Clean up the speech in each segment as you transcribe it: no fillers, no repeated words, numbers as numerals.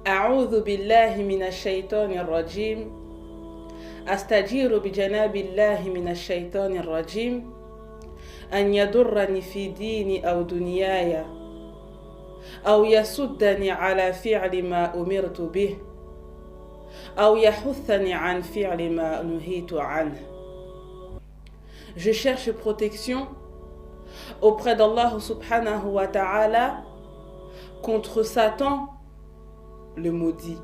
أعوذ بالله من الشيطان الرجيم أستجير بجناب الله من الشيطان الرجيم أن يضرني في ديني أو دنياي أو يصدني على فعل ما أمرت به أو يحثني عن فعل ما نهيت عنه. Je cherche protection auprès d'Allah subhanahu wa ta'ala contre Satan, le maudit.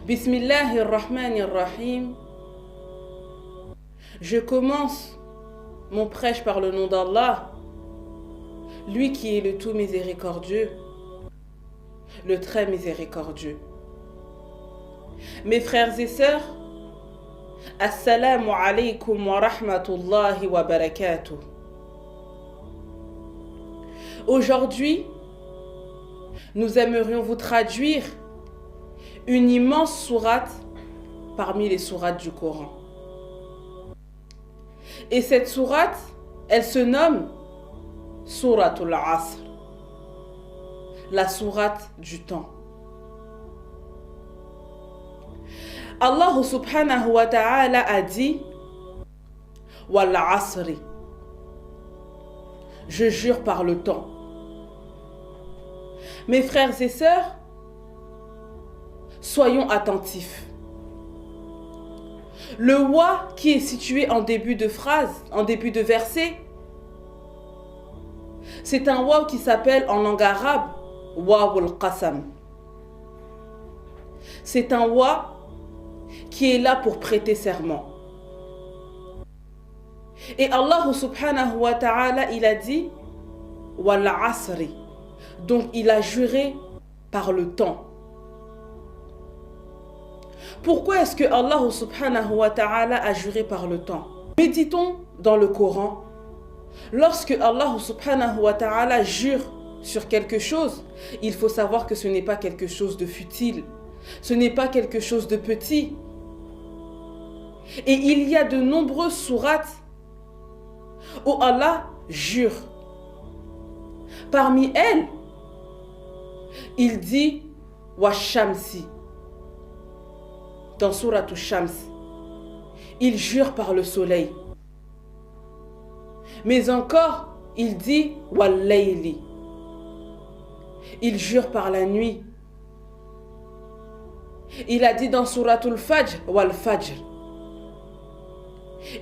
Bismillahirrahmanirrahim. Je commence mon prêche par le nom d'Allah, lui qui est le tout miséricordieux, le très miséricordieux. Mes frères et sœurs, Assalamu alaykum wa rahmatullahi wa barakatuh. Aujourd'hui, nous aimerions vous traduire une immense sourate parmi les sourates du Coran. Et cette sourate, elle se nomme Souratul Asr, la sourate du temps. Allah subhanahu wa ta'ala a dit Wal Asri, je jure par le temps. Mes frères et sœurs, soyons attentifs. Le wa qui est situé en début de phrase, en début de verset, c'est un wa qui s'appelle en langue arabe wawul qasam. C'est un wa qui est là pour prêter serment. Et Allah subhanahu wa ta'ala, il a dit wal asri. Donc il a juré par le temps. Pourquoi est-ce que Allah subhanahu wa ta'ala a juré par le temps? Méditons dans le Coran. Lorsque Allah subhanahu wa ta'ala jure sur quelque chose, il faut savoir que ce n'est pas quelque chose de futile. Ce n'est pas quelque chose de petit. Et il y a de nombreuses sourates où Allah jure. Parmi elles, il dit Washamsi. Dans Souratul Shams, il jure par le soleil. Mais encore, il dit Wal Layli. Il jure par la nuit. Il a dit dans Souratul Fajr Wal Fajr.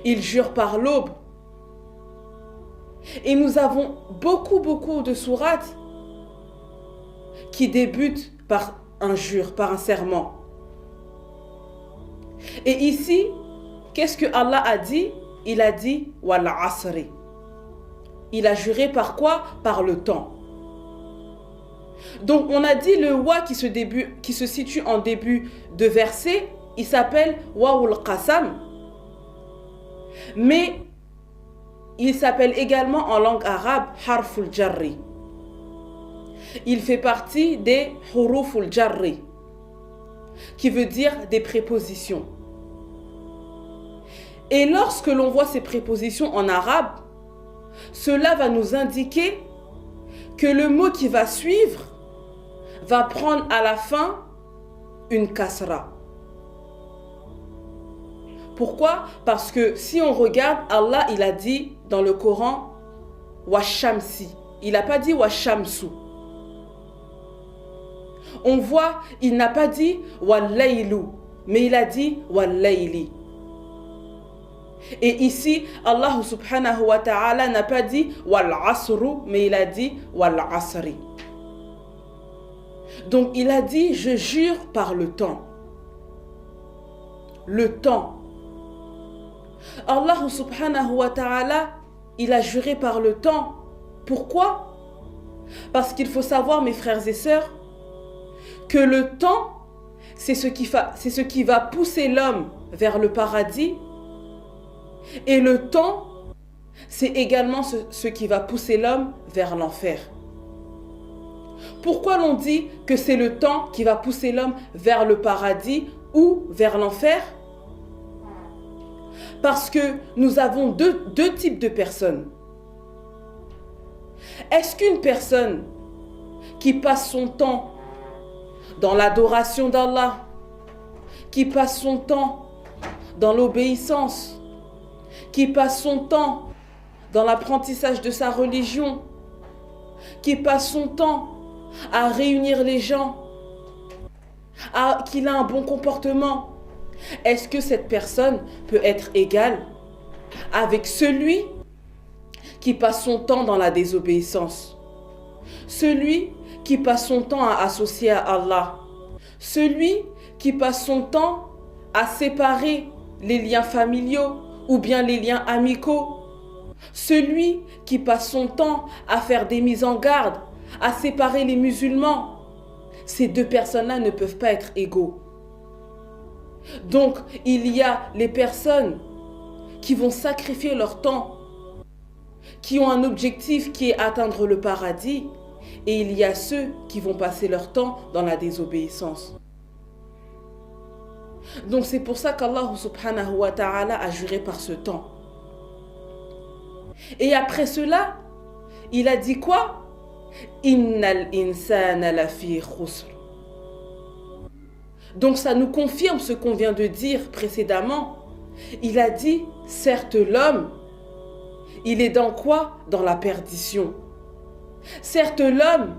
Il jure par l'aube. Et nous avons beaucoup de sourates qui débutent par un jure, par un serment. Et ici, qu'est-ce que Allah a dit? Il a dit Wal Asri. Il a juré par quoi? Par le temps. Donc on a dit le wa qui se situe en début de verset, il s'appelle Wawul Qasam. Mais il s'appelle également en langue arabe Harful Jarri. Il fait partie des Huruful Jarri, qui veut dire des prépositions. Et lorsque l'on voit ces prépositions en arabe, cela va nous indiquer que le mot qui va suivre va prendre à la fin une kasra. Pourquoi? Parce que si on regarde, Allah il a dit dans le Coran Washamsi. Il n'a pas dit Washamsu. On voit, il n'a pas dit Wal Laylu, mais il a dit Wal Layli. Et ici, Allah subhanahu wa ta'ala n'a pas dit Wal Asru, mais il a dit Wal Asri. Donc il a dit je jure par le temps. Le temps. Allah subhanahu wa ta'ala, il a juré par le temps. Pourquoi? Parce qu'il faut savoir, mes frères et sœurs, que le temps, c'est ce qui va pousser l'homme vers le paradis. Et le temps, c'est également ce qui va pousser l'homme vers l'enfer. Pourquoi l'on dit que c'est le temps qui va pousser l'homme vers le paradis ou vers l'enfer? Parce que nous avons deux types de personnes. Est-ce qu'une personne qui passe son temps dans l'adoration d'Allah, qui passe son temps dans l'obéissance, qui passe son temps dans l'apprentissage de sa religion, qui passe son temps à réunir les gens, qu'il a un bon comportement, est-ce que cette personne peut être égale avec celui qui passe son temps dans la désobéissance, celui qui passe son temps à associer à Allah, celui qui passe son temps à séparer les liens familiaux ou bien les liens amicaux, celui qui passe son temps à faire des mises en garde, à séparer les musulmans. Ces deux personnes-là ne peuvent pas être égaux. Donc, il y a les personnes qui vont sacrifier leur temps, qui ont un objectif qui est atteindre le paradis, et il y a ceux qui vont passer leur temps dans la désobéissance. Donc c'est pour ça qu'Allah subhanahu wa ta'ala a juré par ce temps. Et après cela, il a dit quoi? Innal insana lafi khusr. Donc ça nous confirme ce qu'on vient de dire précédemment. Il a dit, certes l'homme, il est dans quoi? Dans la perdition. Certes l'homme,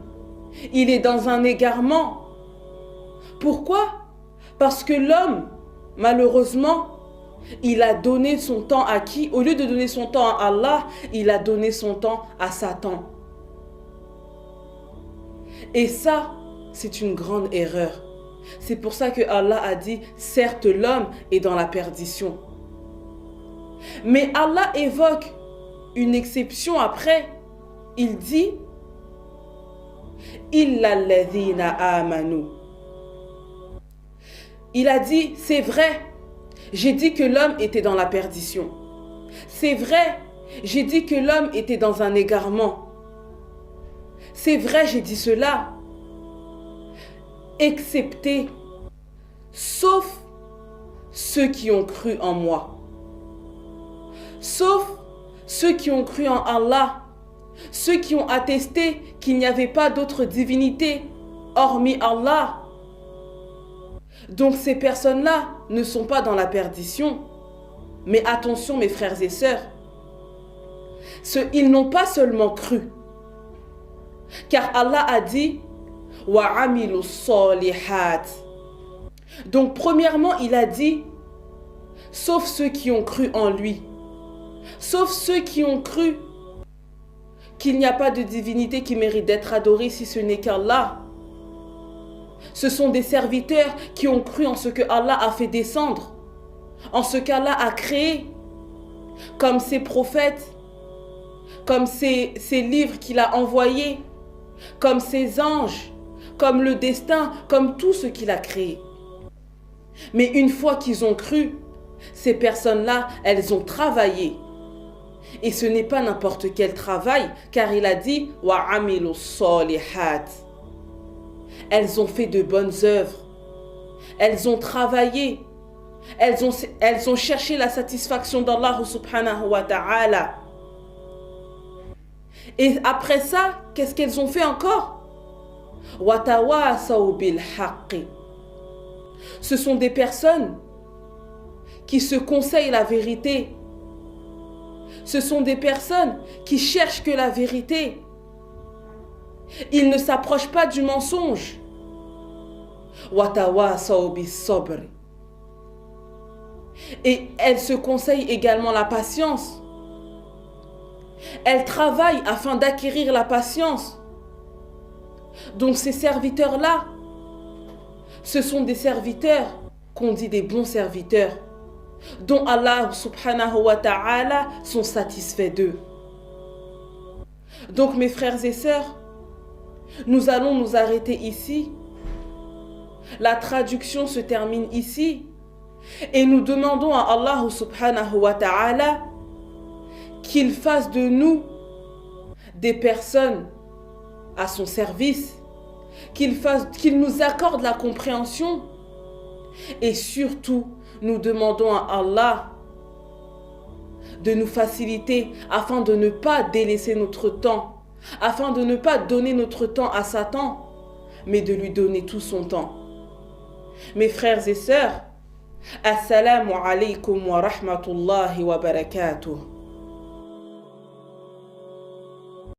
il est dans un égarement. Pourquoi? Parce que l'homme, malheureusement, il a donné son temps à qui? Au lieu de donner son temps à Allah, il a donné son temps à Satan. Et ça, c'est une grande erreur. C'est pour ça que Allah a dit, certes l'homme est dans la perdition. Mais Allah évoque une exception après. Il dit, illa alladhina amanu. Il a dit, c'est vrai, j'ai dit que l'homme était dans la perdition. C'est vrai, j'ai dit que l'homme était dans un égarement. C'est vrai, j'ai dit cela. Excepté, sauf ceux qui ont cru en moi. Sauf ceux qui ont cru en Allah. Ceux qui ont attesté qu'il n'y avait pas d'autre divinité hormis Allah. Donc ces personnes-là ne sont pas dans la perdition. Mais attention mes frères et sœurs, ils n'ont pas seulement cru. Car Allah a dit wa amilu solihat. Donc premièrement, il a dit sauf ceux qui ont cru en lui. Sauf ceux qui ont cru qu'il n'y a pas de divinité qui mérite d'être adorée si ce n'est qu'Allah. Ce sont des serviteurs qui ont cru en ce que Allah a fait descendre, en ce qu'Allah a créé, comme ses prophètes, comme ses livres qu'il a envoyés, comme ses anges, comme le destin, comme tout ce qu'il a créé. Mais une fois qu'ils ont cru, ces personnes-là, elles ont travaillé. Et ce n'est pas n'importe quel travail, car il a dit « Wa amilu solihat ». Elles ont fait de bonnes œuvres. Elles ont travaillé. Elles ont cherché la satisfaction d'Allah subhanahu wa ta'ala. Et après ça, qu'est-ce qu'elles ont fait encore? Wa tawasaw bil haqqi. Ce sont des personnes qui se conseillent la vérité. Ce sont des personnes qui cherchent que la vérité. Ils ne s'approchent pas du mensonge. Watawasaw bis sabr. Et elles se conseillent également la patience. Elles travaillent afin d'acquérir la patience. Donc ces serviteurs-là, ce sont des serviteurs qu'on dit des bons serviteurs, dont Allah subhanahu wa ta'ala sont satisfaits d'eux. Donc mes frères et sœurs, nous allons nous arrêter ici. La traduction se termine ici. Et nous demandons à Allah subhanahu wa ta'ala qu'il fasse de nous des personnes à son service, qu'il nous accorde la compréhension. Et surtout, nous demandons à Allah de nous faciliter afin de ne pas délaisser notre temps, afin de ne pas donner notre temps à Satan, mais de lui donner tout son temps. Mes frères et sœurs, Assalamu alaikum wa rahmatullahi wa barakatuh.